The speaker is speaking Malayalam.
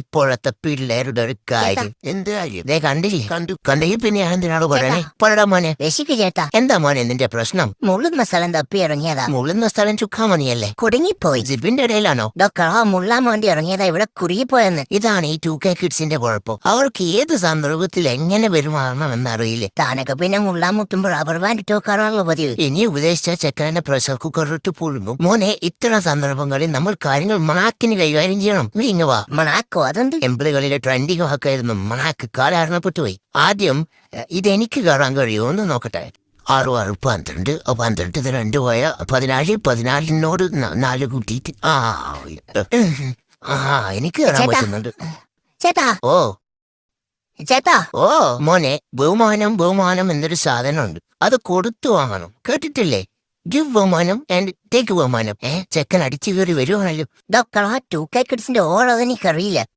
ഇപ്പോഴത്തെ പിള്ളേരുടെ ഒരു കാര്യം. എന്ത് കാര്യം? ദേ കണ്ടില്ലേ? കണ്ടെങ്കിൽ പിന്നെ ഞാൻ എന്തിനാണ് പറയണേ? പറടാ മോനെ. രസിക്ക് ചേട്ടാ, എന്താ മോനെ നിന്റെ പ്രശ്നം? മുള്ളുന്ന സ്ഥലം തപ്പി ഇറങ്ങിയതാ. മുള്ളുന്ന സ്ഥലം ചുക്കാമണിയല്ലേ? കുടുങ്ങിപ്പോയി. ജിബിന്റെ ഇടയിലാണോ? ഡോക്ടർ മുള്ളാൻ വേണ്ടി ഇറങ്ങിയതാ, ഇവിടെ കുടുങ്ങിപ്പോയെന്ന്. ഇതാണ് ഈ 2K കിഡ്സിന്റെ കുഴപ്പം. അവർക്ക് ഏത് സന്ദർഭത്തിൽ എങ്ങനെ പെരുമാറണം എന്നറിയില്ലേ. താനൊക്കെ പിന്നെ മുള്ളാൻ മുട്ടുമ്പോൾ റബ്ബർ ബാൻഡ് ഇട്ടോക്കാറുള്ള പതിവ്. ഇനി ഉപദേശിച്ച ചെക്കനെ പ്രഷർ കുക്കറിട്ട് പുഴുങ്ങും. മോനെ, ഇത്തരം സന്ദർഭങ്ങളിൽ നമ്മൾ കാര്യങ്ങൾ മണാക്കിന് കൈകാര്യം ചെയ്യണം. നീ ഇങ്ങ് വാ. മണാക്കോ? അതെന്ത്? എംപ്ലോയികളിലെ ട്രെൻഡിങ് വാക്കായിരുന്നു മണാക്ക്. കാലാരണപ്പെട്ടു പോയി. ആദ്യം ഇതെനിക്ക് കാണാൻ കഴിയുമോ എന്ന് നോക്കട്ടെ. 6 6 12 12 2 പോയ 14 14നോട് 4 കൂട്ടിയിട്ട് എനിക്ക് കയറാൻ ചേട്ടാ. പറ്റുന്നുണ്ട്. ചേട്ടാ, ഓ ചേട്ടാ, ഓ മോനെ, ബഹുമാനം എന്നൊരു സാധനമുണ്ട്. അത് കൊടുത്തു വാങ്ങണം. കേട്ടിട്ടില്ലേ? ഗിവ് ബഹുമാനം ആൻഡ് ടേക്ക് ബഹുമാനം. ചെക്കൻ അടിച്ചു കയറി വരുവാണല്ലോ. ഡോക്ടർ 2K കിഡ്സിന്റെ ഓരോ എനിക്കറിയില്ല.